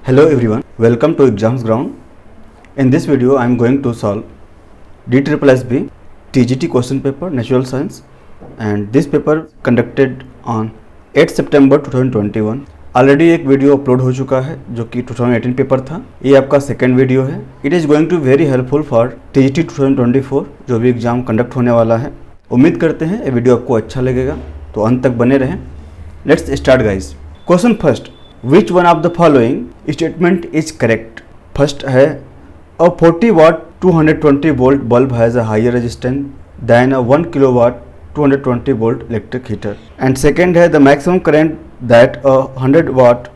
Hello everyone, welcome to Exams Ground. In this video, I am going to solve DSSB TGT question paper Natural Science, and this paper conducted on 8 September 2021. Already एक video upload हो चुका है जो कि 2018 paper था. ये आपका second video है. It is going to very helpful for TGT 2024 जो भी एग्जाम कंडक्ट होने वाला है. उम्मीद करते हैं ये वीडियो आपको अच्छा लगेगा, तो अंत तक बने रहें. Let's start guys. Question first, which one of the following statement is correct. First है a 40 watt 220 volt bulb has a higher resistance than a 1 kilowatt 220 volt electric heater. And second है the maximum current that a 100 watt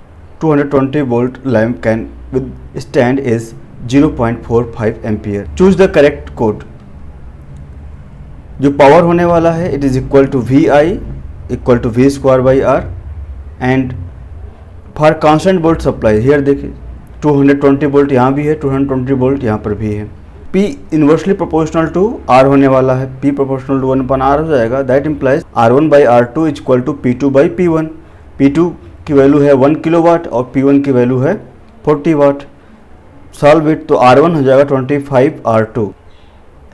220 volt lamp can withstand is 0.45 ampere. Choose the correct code. जो power होने वाला है it is equal to VI equal to V square by R. And for constant volt supply here देखिए 220 volt यहाँ भी है, 220 volt यहाँ पर भी है. P inversely proportional to R होने वाला है. P प्रोपोर्शनल टू 1/R हो जाएगा. That implies R1 by R2 is equal to P2 by P1. P2 की वैल्यू है 1 किलोवाट और P1 की वैल्यू है 40 वाट. सॉल्व इट तो R1 हो जाएगा 25 R2.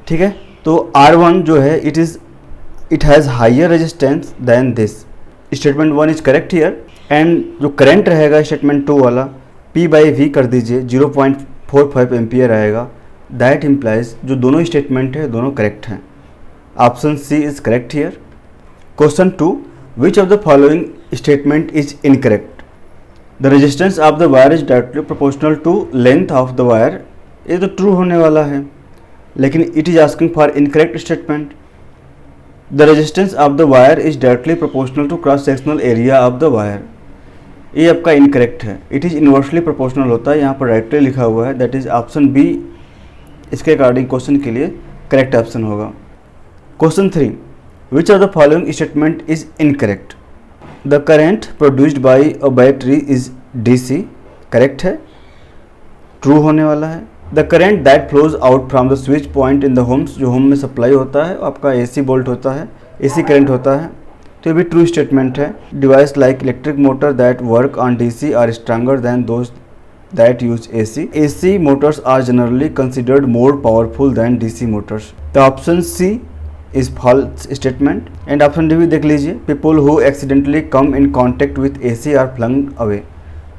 ठीक है, तो R1 जो है it has higher resistance than this. Statement 1 is correct here. And जो करंट रहेगा स्टेटमेंट 2 वाला P बाई V कर दीजिए 0.45 एम्पियर आएगा. दैट इम्प्लाइज जो दोनों स्टेटमेंट है दोनों करेक्ट हैं. Option C is correct here. Question 2, which of the following statement is incorrect. The resistance of the wire is directly proportional to length of the wire. ये तो true होने वाला है, लेकिन it is asking for incorrect statement. The resistance of the wire is directly proportional to cross sectional area of the wire. ये आपका incorrect है. It is inversely proportional होता है, यहाँ पर डायरेक्टली लिखा हुआ है. दैट इज ऑप्शन B इसके अकॉर्डिंग क्वेश्चन के लिए करेक्ट ऑप्शन होगा. Question 3, which of the following statement is incorrect. The current produced by a battery is DC. Correct है, ट्रू होने वाला है. The current that flows out from the switch point in the homes, जो home में supply होता है आपका AC volt होता है, AC करंट होता है, तो ये भी ट्रू स्टेटमेंट है. Device like electric motor that work on DC are stronger than those that use AC. AC motors are generally considered more powerful than DC motors. The option C is false statement. And option D भी देख लीजिए. People who accidentally come in contact with AC are flung away.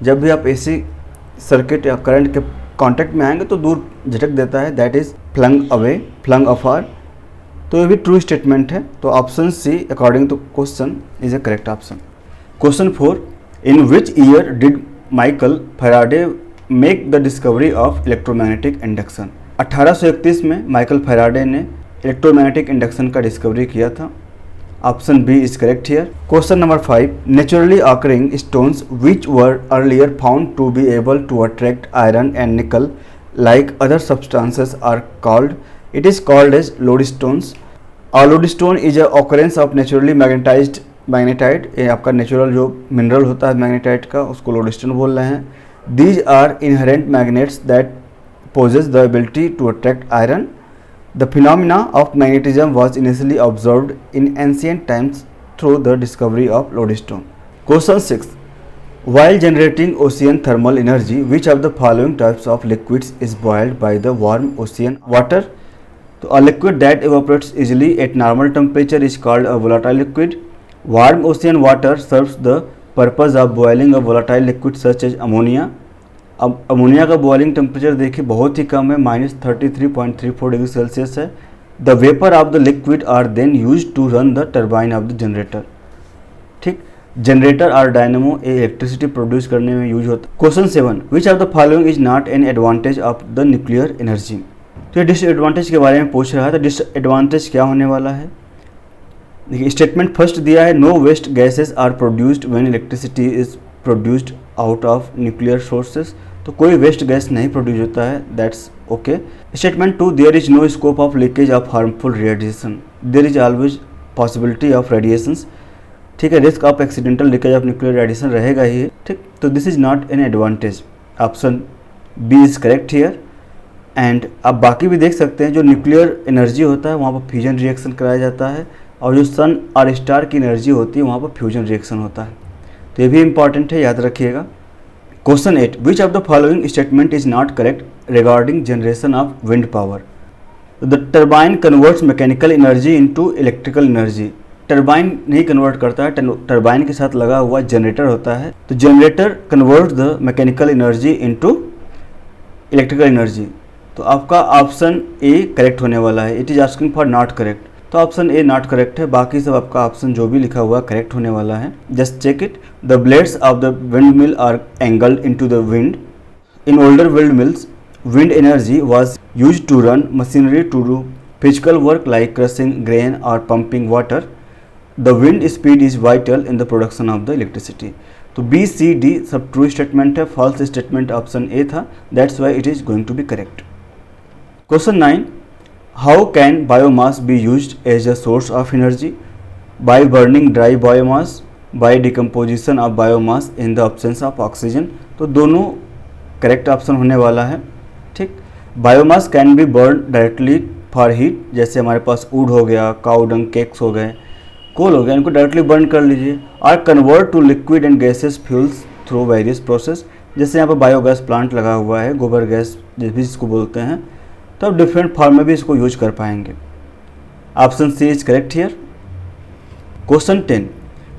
जब भी आप AC circuit या current के contact में आएंगे तो दूर झटक देता है. That is flung away, flung afar. तो ये भी ट्रू स्टेटमेंट है. तो option C according to question is a correct option. Question 4, in which year did Michael Faraday make the discovery of electromagnetic induction. 1831 में माइकल फैराडे ने electromagnetic induction का discovery किया था. Option B is correct here. Question number 5, naturally occurring stones which were earlier found to be able to attract iron and निकल like other substances are called. It is called as lodestones. A lodestone is a occurrence of naturally magnetized magnetite. ये आपका natural जो mineral होता है magnetite का, उसको लोडेस्टोन बोल रहे हैं. These are inherent magnets that possess the ability to attract iron. The phenomena of magnetism was initially observed in ancient times through the discovery of lodestone. Question 6. While generating ocean thermal energy, which of the following types of liquids is boiled by the warm ocean water? तो a liquid that evaporates easily at normal temperature is called a volatile liquid. Warm ocean water serves the purpose of boiling a volatile liquid such as ammonia. अब ammonia का boiling temperature देखिए बहुत ही कम है, -33.34 degree Celsius है. The vapour of the liquid are then use to run the turbine of the generator. ठीक, generator और डायनेमो इलेक्ट्रिसिटी प्रोड्यूस करने में यूज होता है. Question 7, which of the following is not an advantage of the nuclear energy. तो ये disadvantage के बारे में पूछ रहा है. तो डिसएडवांटेज क्या होने वाला है. देखिए स्टेटमेंट फर्स्ट दिया है, no waste gases are produced when electricity is produced out of nuclear sources. तो कोई वेस्ट गैस नहीं प्रोड्यूस होता है. That's okay. Statement 2, there is no scope of leakage of harmful radiation. There is always possibility of radiations. ठीक है, risk of accidental leakage of nuclear radiation रहेगा ही. ठीक, तो this is not an advantage. Option B is correct here. And आप बाकी भी देख सकते हैं, जो न्यूक्लियर एनर्जी होता है वहाँ पर फ्यूजन रिएक्शन कराया जाता है, और जो सन और स्टार की एनर्जी होती है वहाँ पर फ्यूजन रिएक्शन होता है. तो ये भी इम्पॉर्टेंट है, याद रखिएगा. Question 8, which of the following statement is not correct regarding generation of wind power? The turbine converts mechanical energy into electrical energy. Turbine नहीं कन्वर्ट करता है, टर्बाइन के साथ लगा हुआ जनरेटर होता है, तो generator converts the mechanical energy into electrical energy. तो आपका ऑप्शन ए करेक्ट होने वाला है। It is asking for not correct, तो ऑप्शन ए नॉट करेक्ट है। बाकी सब आपका ऑप्शन जो भी लिखा हुआ करेक्ट होने वाला है। Just check it. The blades of the windmill are angled into the wind. In older windmills, wind energy was used to run machinery to do physical work like crushing grain or pumping water. The wind speed is vital in the production of the electricity. तो B, C, D सब true statement है, false statement option A था, that's why it is going to be correct. Question 9, how can biomass be used as a source of energy? By burning dry biomass, by decomposition of biomass in the absence of oxygen. तो दोनों correct option होने वाला है। ठीक, biomass can be burn directly for heat, जैसे हमारे पास would हो गया, काऊ डंग केक्स हो गए, कोल हो गया, इनको डायरेक्टली बर्न कर लीजिए। और convert to liquid and gases fuels through various process, जैसे यहाँ पर बायोगैस प्लांट लगा हुआ है, गोबर गैस जिस भी इसको बोलते हैं, तो आप डिफरेंट फॉर्म में भी इसको यूज कर पाएंगे। Option C is correct here. Question 10,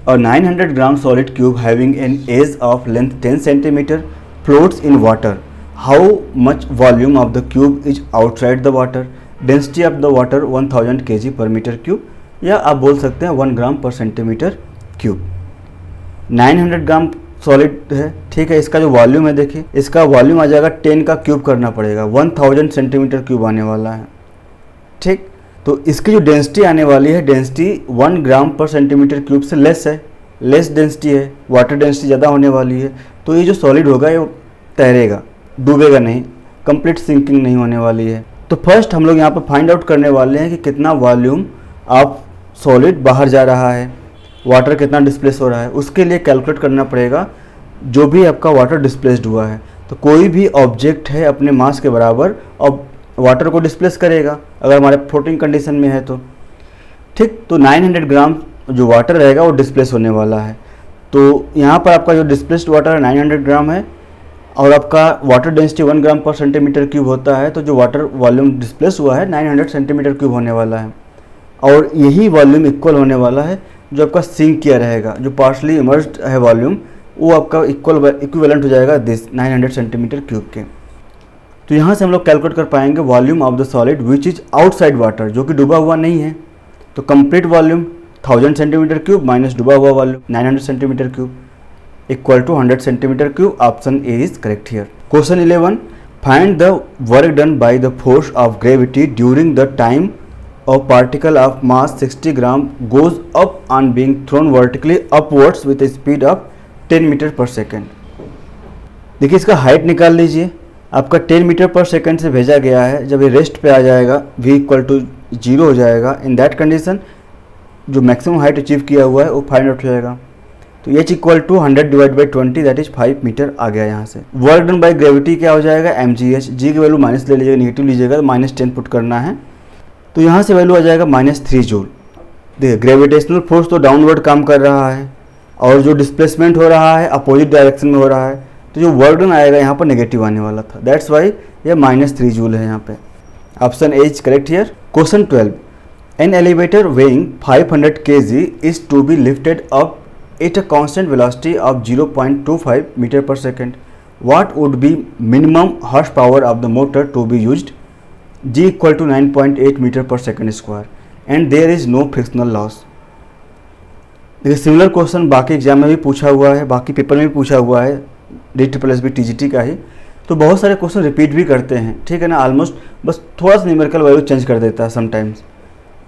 a 900 gram solid cube having an edge of length 10 centimetre floats in water. How much volume of the cube is outside the water? Density of the water 1000 kg per meter cube, या आप बोल सकते हैं 1 gram per centimetre cube. 900 gram solid है, ठीक है। इसका जो वॉल्यूम है देखिए, इसका वॉल्यूम आ जाएगा 10 का क्यूब करना पड़ेगा, 1000 सेंटीमीटर क्यूब आने वाला है। ठीक, तो इसकी जो डेंसिटी आने वाली है, density 1 gram per centimetre cube से लेस है, लेस डेंसिटी है, वाटर डेंसिटी ज़्यादा होने वाली है। तो ये जो सॉलिड होगा ये तैरेगा, डूबेगा नहीं, कंप्लीट सिंकिंग नहीं होने वाली है। तो फर्स्ट हम लोग यहाँ पर फाइंड आउट करने वाले हैं कि कितना वॉल्यूम ऑफ सॉलिड बाहर जा रहा है, वाटर कितना डिस्प्लेस हो रहा है। उसके लिए कैलकुलेट करना पड़ेगा जो भी आपका वाटर डिस्प्लेस्ड हुआ है। तो कोई भी ऑब्जेक्ट है अपने मास के बराबर और वाटर को डिस्प्लेस करेगा अगर हमारे फ्लोटिंग कंडीशन में है तो। ठीक, तो 900 ग्राम जो वाटर रहेगा वो डिस्प्लेस होने वाला है। तो यहाँ पर आपका जो डिस्प्लेस्ड वाटर है 900 ग्राम है और आपका water density 1 gram per centimetre cube होता है, तो जो वाटर वॉल्यूम डिस्प्लेस हुआ है 900 सेंटीमीटर क्यूब होने वाला है। और यही वॉल्यूम इक्वल होने वाला है जो आपका सिंक किया रहेगा, जो पार्शली इमर्स्ड है वॉल्यूम, वो आपका इक्विवेलेंट हो जाएगा दिस 900 सेंटीमीटर क्यूब के। तो यहाँ से हम लोग कैलकुलेट कर पाएंगे volume of the solid which is outside water, जो कि डूबा हुआ नहीं है। तो complete volume 1000 centimetre cube minus डूबा हुआ volume 900 centimetre cube equal to 100 centimeter cube. Option A is correct here. Question 11, find the work done by the force of gravity during the time a particle of mass 60 gram goes up on being thrown vertically upwards with a speed of 10 metre पर second. देखिए इसका height निकाल लीजिए, आपका 10 metre पर second से भेजा गया है। जब ये रेस्ट पे आ जाएगा v इक्वल टू 0 हो जाएगा, इन दैट कंडीशन जो मैक्सिमम हाइट अचीव किया हुआ है वो फाइंड आउट हो जाएगा। तो h equal to 100 divide by 20 that is 5 metre आ गया यहाँ से। वर्क डन बाय ग्रेविटी क्या हो जाएगा mgh, g की वैल्यू माइनस ले लीजिएगा, नेगेटिव लीजिएगा तो -10 पुट करना है, तो यहाँ से वैल्यू आ जाएगा -3 जूल। देखिए ग्रेविटेशनल फोर्स तो डाउनवर्ड काम कर रहा है और जो डिस्प्लेसमेंट हो रहा है अपोजिट डायरेक्शन में हो रहा है, तो जो वर्क डन आएगा यहाँ पर नेगेटिव आने वाला था, दैट्स वाई ये -3 जूल है यहाँ पे। Option A is correct here. Question 12, an elevator weighing 500 kg is to be lifted up at a constant velocity of 0.25 meter per second. What would be minimum horsepower of the motor to be used? G equal to 9.8 meter per second square and there is no frictional loss. देखिए similar question बाकी exam में भी पूछा हुआ है, बाकी paper में भी पूछा हुआ है, DSSB TGT का ही। तो बहुत सारे क्वेश्चन रिपीट भी करते हैं, ठीक है ना, ऑलमोस्ट बस थोड़ा सा न्यूमेरिकल वैल्यू चेंज कर देता है समटाइम्स।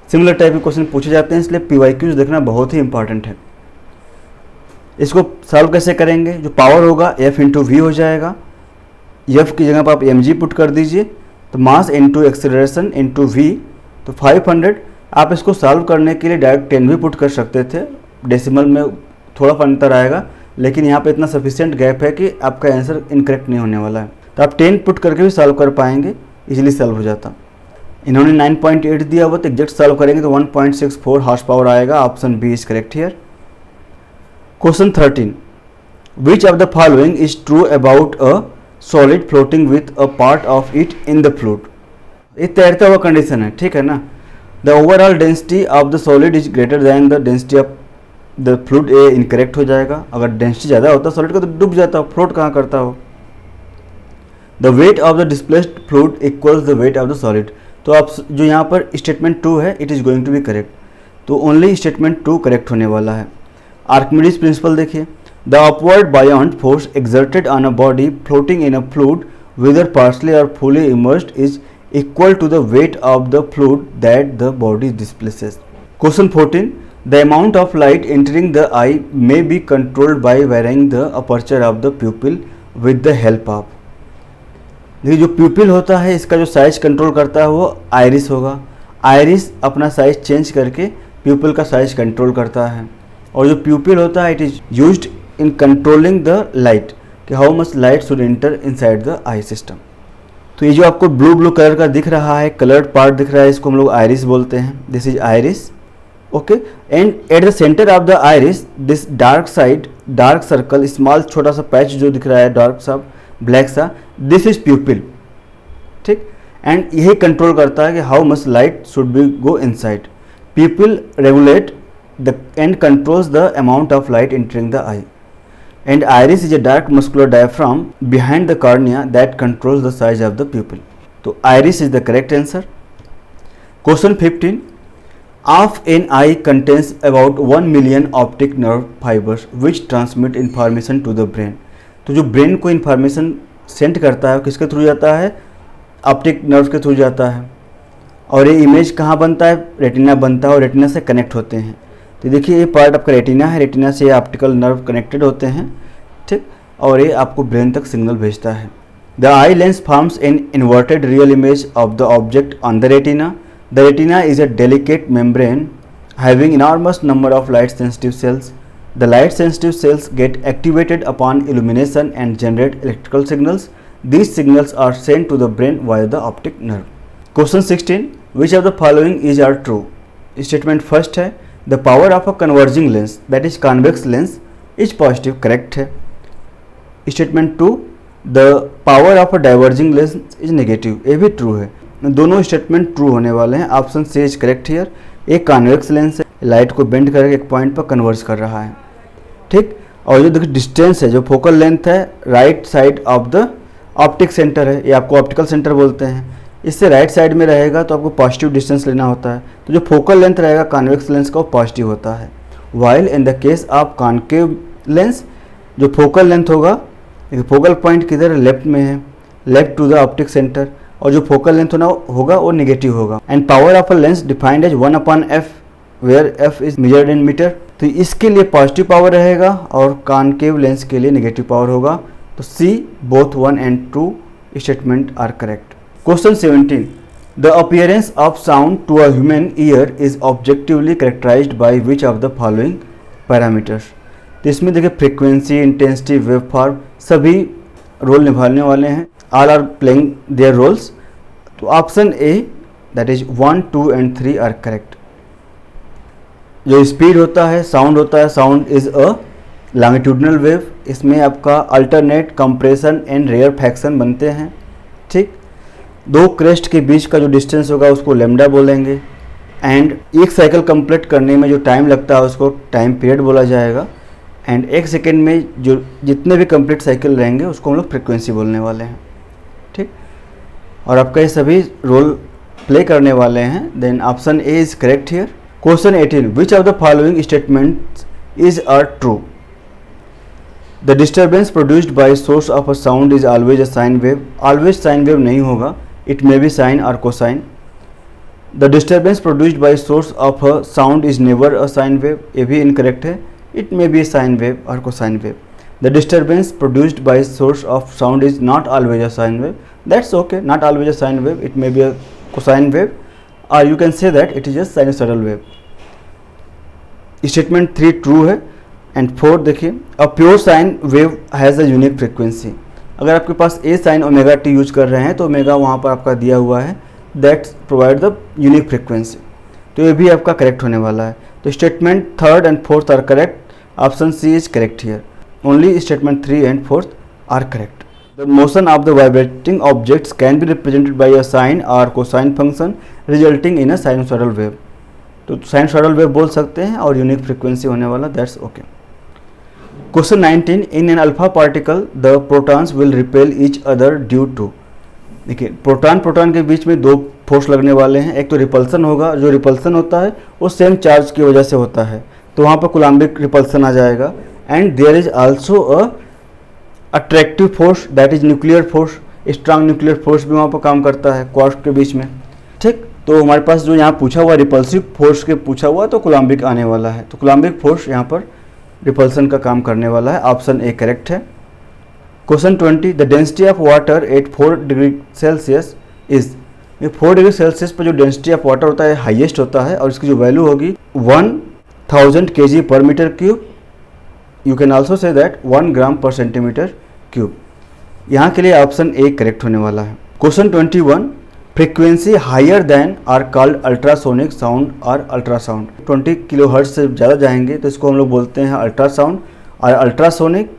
सिमिलर टाइप के क्वेश्चन पूछे जाते हैं, इसलिए PYQs देखना बहुत ही इंपॉर्टेंट है। इसको सॉल्व कैसे करेंगे? जो पावर होगा F इंटू वी हो जाएगा, F की जगह पर आप mg पुट कर दीजिए, तो mass into acceleration into v, तो 500। आप इसको सॉल्व करने के लिए डायरेक्ट 10 भी पुट कर सकते थे, डेसिमल में थोड़ा अंतर आएगा, लेकिन यहाँ पे इतना सफिशिएंट गैप है कि आपका आंसर इनकरेक्ट नहीं होने वाला है। तो आप 10 पुट करके भी सॉल्व कर पाएंगे, इजीली सॉल्व हो जाता। इन्होंने 9.8 दिया हुआ, तो एग्जैक्ट सॉल्व करेंगे तो 1.64 हॉर्स पावर आएगा। Option B is correct here. Question 13, which of the following is true about a solid floating with a part of it in the fluid. ये तैरता हुआ कंडीशन है, ठीक है ना। The overall density of the solid is greater than the density of the fluid, A incorrect हो जाएगा। अगर डेंसिटी ज़्यादा होता सॉलिड का तो डूब जाता, फ्लोट कहाँ करता हो। The weight of the displaced fluid equals the weight of the solid. तो आप जो यहाँ पर स्टेटमेंट 2 है, it is going to be correct, तो ओनली स्टेटमेंट 2 करेक्ट होने वाला है। आर्किमिडीज प्रिंसिपल देखिए, the upward buoyant force exerted on a body floating in a fluid whether partially or fully immersed is equal to the weight of the fluid that the body displaces. Question 14. The amount of light entering the eye may be controlled by varying the aperture of the pupil with the help of. देखिए जो pupil होता है इसका जो size control करता है वो iris होगा। आयरिस अपना साइज चेंज करके प्यूपिल का साइज कंट्रोल करता है, और जो प्यूपिल होता है it is used in controlling the light, कि how much light should enter inside the eye system. तो ये जो आपको ब्लू ब्लू कलर का दिख रहा है, कलर्ड पार्ट दिख रहा है, इसको हम लोग आयरिस बोलते हैं। This is iris, okay. And at the centre of the iris this dark side, dark circle, small छोटा सा पैच जो दिख रहा है डार्क सा ब्लैक सा, दिस इज प्यूपिल, ठीक। एंड यही कंट्रोल करता है कि how much light should be go inside. प्यूपिल regulate the end controls the amount of light entering the I, and iris is a dark muscular diaphragm behind the cornea that controls the size of the pupil. So iris is the correct answer. Question 15. Of an eye contains about 1 million optic nerve fibers which transmit information to the brain. तो जो brain को information send करता है किसके through जाता है, optic nerve के through जाता है, और ये इमेज कहाँ बनता है, रेटिना बनता है, और रेटिना से कनेक्ट होते हैं। तो देखिए ये पार्ट आपका रेटिना है, रेटिना से ऑप्टिकल नर्व कनेक्टेड होते हैं, ठीक, और ये आपको ब्रेन तक सिग्नल भेजता है। The eye lens forms an inverted real image of the object on the retina. The retina is a delicate membrane having enormous number of light sensitive sales. The light sensitive sales gate activated upon illumination and generate electrical signals. These signals are sent to the brain via the optic nerve. Question 16. Which of the following is are true? Statement first है, the power of a converging lens, that is convex lens, is positive, correct है. Statement 2, the power of a diverging lens is negative, ये भी true है। दोनों statement true होने वाले हैं। Option C is correct here. एक कॉन्वेक्स लेंस है, लाइट को बेंड करके एक पॉइंट पर कन्वर्ज कर रहा है, ठीक। और जो देखिए डिस्टेंस है, जो फोकल लेंथ है right side of the optic centre है, ये आपको ऑप्टिकल सेंटर बोलते हैं, इससे राइट साइड में रहेगा तो आपको पॉजिटिव डिस्टेंस लेना होता है। तो जो फोकल लेंथ रहेगा कॉन्वेक्स लेंस का वो पॉजिटिव होता है। While in the case of concave lens जो फोकल लेंथ होगा, फोकल पॉइंट किधर लेफ्ट में है, left to the optic centre, और जो फोकल लेंथ होगा वो नेगेटिव होगा। And power of a lens defined as 1/f where f is measured in metre. तो इसके लिए पॉजिटिव पावर रहेगा और कॉन्केव लेंस के लिए नेगेटिव पावर होगा। तो C both 1 and 2 statement are correct. Question 17. The appearance of sound to a human ear is objectively characterized by which of the following parameters? तो इसमें देखिए फ्रीक्वेंसी, इंटेंसिटी, वेव फॉर्म सभी role निभाने वाले हैं। All are playing their roles. तो option A that is 1, 2 and 3 are correct. जो speed होता है, साउंड होता है, sound is a longitudinal wave. इसमें आपका alternate, compression and rarefaction बनते हैं, ठीक। दो क्रेस्ट के बीच का जो डिस्टेंस होगा उसको लेमडा बोलेंगे। एंड एक साइकिल कंप्लीट करने में जो टाइम लगता है उसको टाइम पीरियड बोला जाएगा। एंड एक सेकेंड में जो जितने भी कंप्लीट साइकिल रहेंगे उसको हम लोग फ्रिक्वेंसी बोलने वाले हैं, ठीक। और आपका ये सभी रोल प्ले करने वाले हैं। Then option A is correct here. Question 18. Which of the following statement is are true? The disturbance produced by source of a sound is always a sine wave. Always sine wave नहीं होगा, it may be sine or cosine. The disturbance produced by source of a sound is never a sine wave. ये भी incorrect है, it may be a sine wave or cosine wave. The disturbance produced by source of sound is not always a sine wave. That's okay, not always a sine wave, it may be a cosine wave, or you can say that it is a sinusoidal wave. Statement 3 true है। and 4 देखिए, a pure sine wave has a unique frequency. अगर आपके पास ए sine omega T use कर रहे हैं तो omega वहाँ पर आपका दिया हुआ है, that provide the unique frequency. तो ये भी आपका करेक्ट होने वाला है। तो statement 3rd and 4th are correct. Option C is correct here. Only statement 3 and 4 are correct. The motion of the vibrating objects can be represented by a sine और cosine function resulting in a sinusoidal wave. तो sinusoidal wave बोल सकते हैं और unique frequency होने वाला, that's okay. Question 19, in an alpha particle the protons will repel each other due to. देखिए proton के बीच में दो फोर्स लगने वाले हैं, एक तो रिपल्सन होगा, जो रिपल्सन होता है वो सेम चार्ज की वजह से होता है, तो वहाँ पर कूलम्बिक रिपल्सन आ जाएगा। And there is also a attractive force that is nuclear force, strong nuclear force भी वहाँ पर काम करता है क्वार्क्स के बीच में, ठीक। तो हमारे पास जो यहाँ पूछा हुआ रिपल्सिव फोर्स के पूछा हुआ तो कूलम्बिक आने वाला है, तो कूलम्बिक फोर्स यहाँ पर रिपल्सन का काम करने वाला है, ऑप्शन ए करेक्ट है। Question 20, the density of water at 4 degree Celsius is. 4 degree Celsius पर जो डेंसिटी ऑफ वाटर होता है हाईएस्ट होता है और इसकी जो वैल्यू होगी 1000 kg per metre cube, you can also say that 1 gram per centimetre cube. यहाँ के लिए ऑप्शन ए करेक्ट होने वाला है। Question 21, frequency higher than are called ultrasonic sound और अल्ट्रासाउंड। 20 किलोहर्ट्ज से ज़्यादा जाएंगे तो इसको हम लोग बोलते हैं अल्ट्रासाउंड, और अल्ट्रासोनिक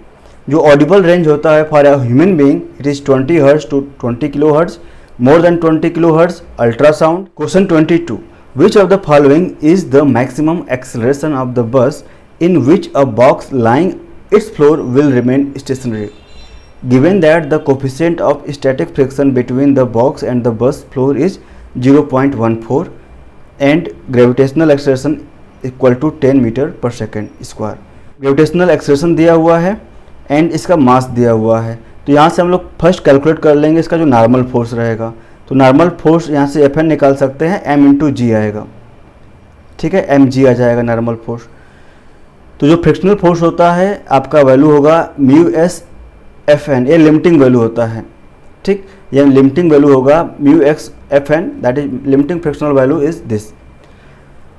जो ऑडिबल रेंज होता है for a human being it is 20 hertz to 20 kilohertz, more than 20 kilohertz ultrasound. Question 22, which of the following is the maximum acceleration of the bus in which a box lying its floor will remain stationary, given that the coefficient of static friction between the box and the bus floor is 0.14 and gravitational acceleration equal to 10 metre पर second square. Gravitational acceleration दिया हुआ है and इसका मास दिया हुआ है, तो यहाँ से हम लोग फर्स्ट कैलकुलेट कर लेंगे इसका जो नॉर्मल फोर्स रहेगा। तो नॉर्मल फोर्स यहाँ से Fn निकाल सकते हैं, m इंटू जी आएगा, ठीक है, mg आ जाएगा नॉर्मल फोर्स। तो जो फ्रिक्शनल फोर्स होता है आपका वैल्यू होगा म्यू एस Fn, ये लिमिटिंग वैल्यू होता है, ठीक, ये लिमिटिंग वैल्यू होगा mu x Fn, that is limiting frictional value is this.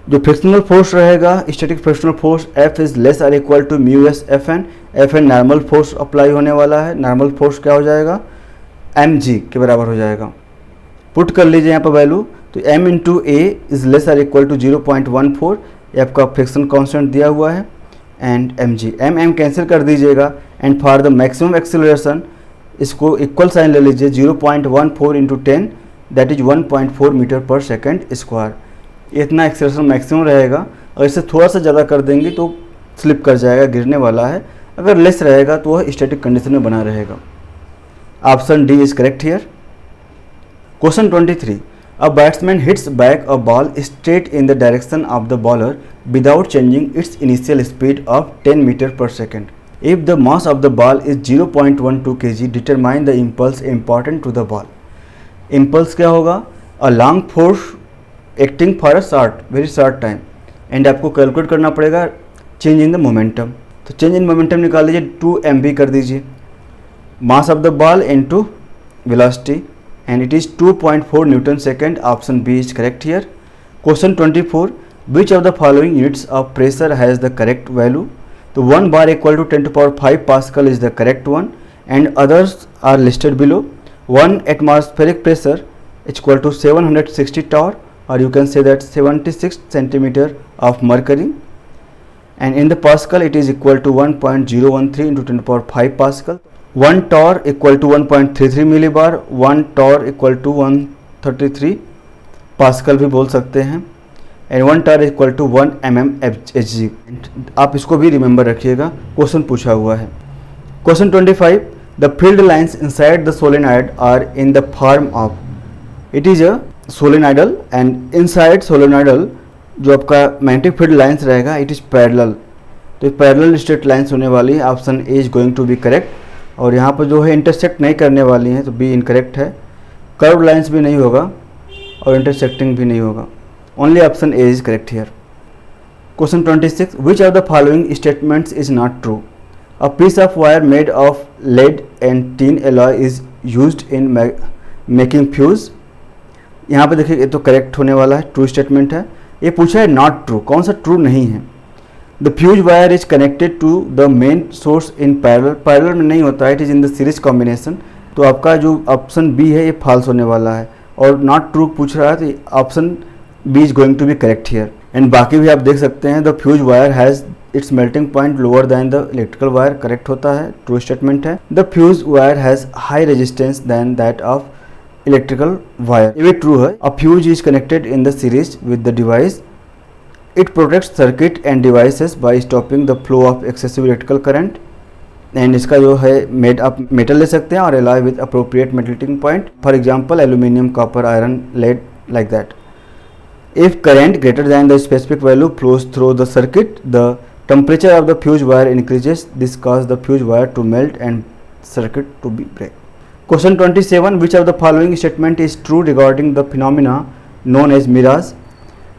जो फ्रिक्शनल फोर्स रहेगा static frictional force F is less और equal to mu s Fn, Fn normal force apply होने वाला है, नॉर्मल फोर्स क्या हो जाएगा mg के बराबर हो जाएगा। पुट कर लीजिए यहाँ पर वैल्यू, तो m into A is less और इक्वल टू 0.14, ये आपका फ्रिक्शन कॉन्स्टेंट दिया हुआ है, एंड mg m कैंसिल कर दीजिएगा, and for the maximum acceleration इसको इक्वल साइन ले लीजिए 0.14 इंटू 10 दैट इज 1.4 मीटर पर सेकेंड स्क्वायर। इतना एक्सेलरेशन मैक्सिमम रहेगा, और इससे थोड़ा सा ज़्यादा कर देंगे तो स्लिप कर जाएगा, गिरने वाला है, अगर लेस रहेगा तो वह स्टैटिक कंडीशन में बना रहेगा। Option D is correct here. Question 23, a batsman hits back a ball straight in the direction of the bowler without changing its initial speed of 10 meter per second. If the mass of the ball is 0.12 kg, determine the impulse important to the ball. Impulse क्या होगा? A long force acting for a very short time. And आपको calculate करना पड़ेगा change in the momentum. तो change in momentum निकाल लीजिए, 2 mv कर दीजिए, mass of the ball into velocity, and it is 2.4 Newton second. Option B is correct here. Question 24, which of the following units of pressure has the correct value? So 1 bar equal to 10 to power 5 Pascal is the correct one, and others are listed below. 1 atmospheric pressure is equal to 760 torr, or you can say that 76 centimeter of mercury, and in the Pascal it is equal to 1.013 into 10 to power 5 Pascal. 1 torr equal to 1.33 millibar, 1 torr equal to 133 pascal भी बोल सकते हैं, and 1 torr equal to 1 mmHg। आप इसको भी remember रखिएगा, question पूछा हुआ है। Question 25, the field lines inside the solenoid are in the form of, it is a solenoidal, and inside solenoidal जो आपका मैग्नेटिक फील्ड लाइन्स रहेगा इट इज पैरेलल, तो पैरेलल स्ट्रेट लाइन्स होने वाली है। Option A is going to be correct, और यहाँ पर जो है इंटरसेक्ट नहीं करने वाली हैं तो बी इनकरेक्ट है। कर्व लाइंस भी नहीं होगा और इंटरसेक्टिंग भी नहीं होगा, only option A is correct here. Question 26, which of the following statements is not true? A piece of wire made of lead and tin alloy is used in making fuse. यहाँ पे देखिए ये तो correct होने वाला है, true statement है। ये पूछा है नॉट ट्रू, कौन सा ट्रू नहीं है? The fuse wire is connected to the main source in parallel, parallel में नहीं होता है, it is in the series combination. तो आपका जो ऑप्शन बी है ये फॉल्स होने वाला है, और नॉट ट्रू पूछ रहा है तो option B is going to be correct here. And बाकी भी आप देख सकते हैं, the fuse wire has its melting point lower than the electrical wire, correct होता है, ट्रू स्टेटमेंट है। The fuse wire has high resistance than that of electrical wire, ये भी ट्रू है। A fuse is connected in the series with the device, it protects circuit and devices by stopping the flow of excessive electrical current. And इसका जो है made आप metal ले सकते हैं और alloy with appropriate melting point, for example aluminium, copper, iron, lead, like that. If current greater than the specific value flows through the circuit, the temperature of the fuse wire increases. This causes the fuse wire to melt and circuit to be break. Question 27. Which of the following statement is true regarding the phenomena known as mirage?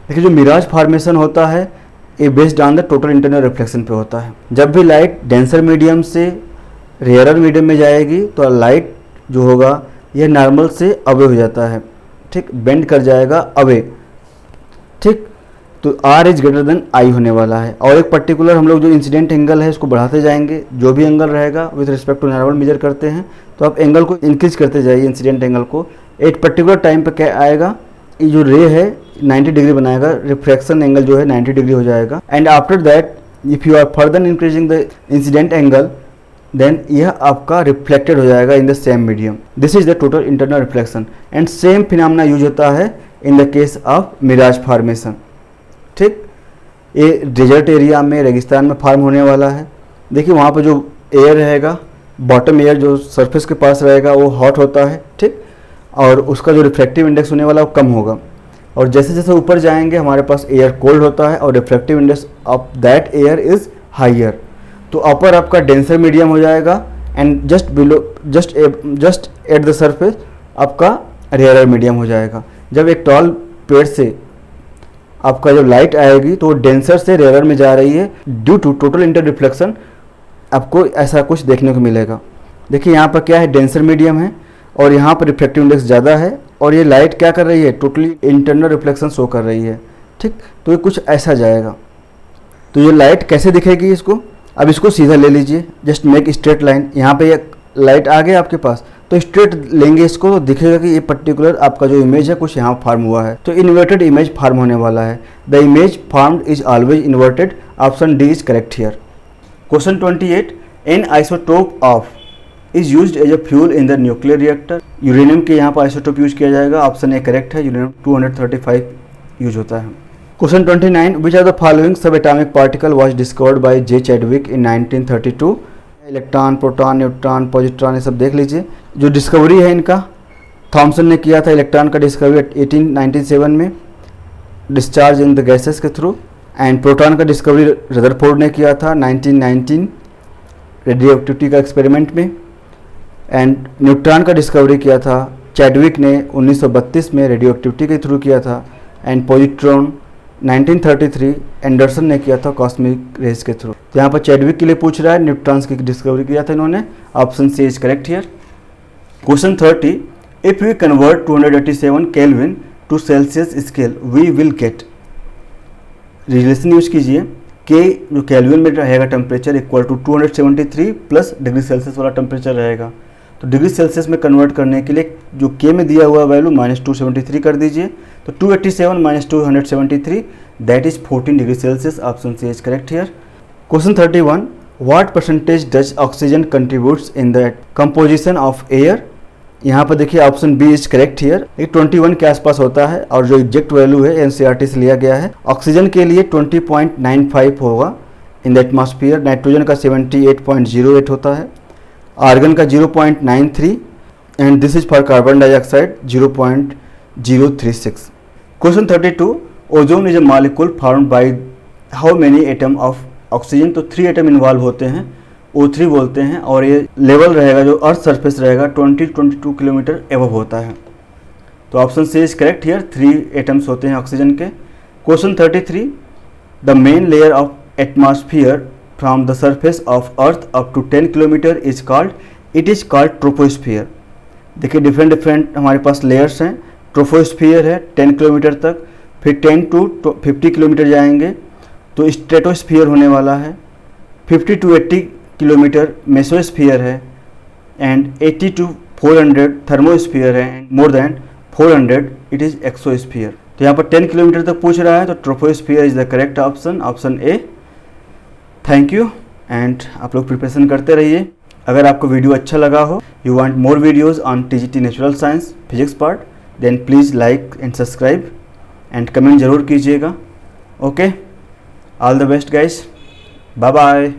देखिए जो Miraj formation होता है ये based on the total internal reflection पे होता है। जब भी लाइट डेंसर मीडियम से रेयरर मीडियम में जाएगी तो लाइट जो होगा यह नॉर्मल से अवे हो जाता है, ठीक, बेंड कर जाएगा अवे, ठीक। तो R is greater than I होने वाला है। और एक पर्टिकुलर हम लोग जो इंसिडेंट एंगल है इसको बढ़ाते जाएंगे, जो भी एंगल रहेगा with respect to normal measure करते हैं तो आप एंगल को इंक्रीज करते जाइए, इंसिडेंट एंगल को। एक पर्टिकुलर टाइम पे क्या आएगा, ये जो रे है 90 डिग्री बनाएगा, रिफ्रैक्शन एंगल जो है 90 डिग्री हो जाएगा। And after that if you are further increasing the incident angle then यह आपका रिफ्लेक्टेड हो जाएगा in the same medium. This is the total internal reflection and same phenomena use होता है in the case of mirage formation, ठीक। ये desert area में, रेगिस्तान में फार्म होने वाला है। देखिए वहाँ पर जो एयर रहेगा, बॉटम एयर जो सरफेस के पास रहेगा वो हॉट होता है, ठीक, और उसका जो रिफ्लेक्टिव इंडेक्स होने वाला वो कम होगा। और जैसे जैसे ऊपर जाएंगे हमारे पास एयर कोल्ड होता है और reflective index of that air is higher. तो अपर आपका डेंसर मीडियम हो जाएगा and just below just at the surface आपका रेयरर मीडियम हो जाएगा। जब एक टॉल पेड़ से आपका जब लाइट आएगी तो डेंसर से रेयरर में जा रही है, due to total inter reflection आपको ऐसा कुछ देखने को मिलेगा। देखिए यहाँ पर क्या है, डेंसर मीडियम है और यहाँ पर रिफ्लेक्टिव इंडेक्स ज़्यादा है और ये लाइट क्या कर रही है, टोटली इंटरनल रिफ्लेक्शन शो कर रही है, ठीक। तो ये कुछ ऐसा जाएगा। तो ये लाइट कैसे दिखेगी इसको, अब इसको सीधा ले लीजिए, जस्ट मेक स्ट्रेट लाइन। यहाँ पे एक लाइट आ गया आपके पास तो स्ट्रेट लेंगे इसको तो दिखेगा कि ये पर्टिकुलर आपका जो इमेज है कुछ यहाँ फार्म हुआ है, तो इन्वर्टेड इमेज फार्म होने वाला है। The image formed is always inverted, option D is correct here. Question 28, an isotope of is used as a fuel in the nuclear reactor. Uranium के यहाँ पर आइसोटोप यूज किया जाएगा, ऑप्शन ए करेक्ट है, uranium 235 use होता है। Question 29, which are the following sub atomic particle was discovered by J Chadwick in 1932। Electron, proton, neutron, positron, ये सब देख लीजिए। जो डिस्कवरी है इनका थॉमसन ने किया था, इलेक्ट्रॉन का डिस्कवरी 1897 में डिस्चार्ज इन द गैसेस के थ्रू। एंड प्रोटॉन का डिस्कवरी रदरफोर्ड ने किया था 1919 रेडियो एक्टिविटी का एक्सपेरिमेंट में। एंड न्यूट्रॉन का डिस्कवरी किया था चैडविक ने 1932 में रेडियो एक्टिविटी के थ्रू किया था। एंड पॉजिट्रॉन 1933 एंडरसन ने किया था कॉस्मिक रेज के थ्रू। तो यहाँ पर चैडविक के लिए पूछ रहा है, न्यूट्रॉन्स की डिस्कवरी किया था इन्होंने, option C is correct here. Question 30, if we convert 287 Kelvin to Celsius scale we will get. Relation use कीजिए, के जो केल्विन में रहेगा temperature equal to 273 plus degree Celsius वाला टेम्परेचर रहेगा। तो डिग्री सेल्सियस में कन्वर्ट करने के लिए जो के में दिया हुआ वैल्यू -273 कर दीजिए, तो 287 - 273 that is 14 degree Celsius, option C is correct here. Question 31, what percentage does oxygen contributes in the composition of air. यहाँ पर देखिए option B is correct here. ये 21 के आसपास होता है और जो एग्जैक्ट वैल्यू है एनसीईआरटी से लिया गया है। ऑक्सीजन के लिए 20.95 होगा इन द एटमॉस्फेयर, नाइट्रोजन का 78.08 होता है, आर्गन का 0.93 and this is for carbon dioxide 0.036। Question 32, ozone is a molecule formed by how many atom of oxygen. तो 3 एटम इन्वॉल्व होते हैं, O3 बोलते हैं, और ये लेवल रहेगा जो अर्थ सरफेस रहेगा 22 किलोमीटर एबव होता है। तो option C is correct here, 3 atoms होते हैं ऑक्सीजन के। Question 33, the main layer of atmosphere from the surface of earth up to 10 kilometre is called, it is called troposphere. देखिए different हमारे पास लेयर्स हैं। ट्रोपोस्फियर है 10 किलोमीटर तक, फिर 10 टू 50 किलोमीटर जाएंगे तो स्ट्रेटोस्फियर होने वाला है, 50 टू 80 किलोमीटर मेसोस्फियर है, एंड 80 टू 400 थर्मोस्फियर है, and more than 400 it is exosphere. तो यहाँ पर 10 किलोमीटर तक पूछ रहा है तो troposphere is the correct option, option A. Thank you and आप लोग प्रिपरेशन करते रहिए। अगर आपको वीडियो अच्छा लगा हो, you want more videos on TGT natural science physics part, then please like and subscribe and comment ज़रूर कीजिएगा। Okay, all the best guys, bye bye.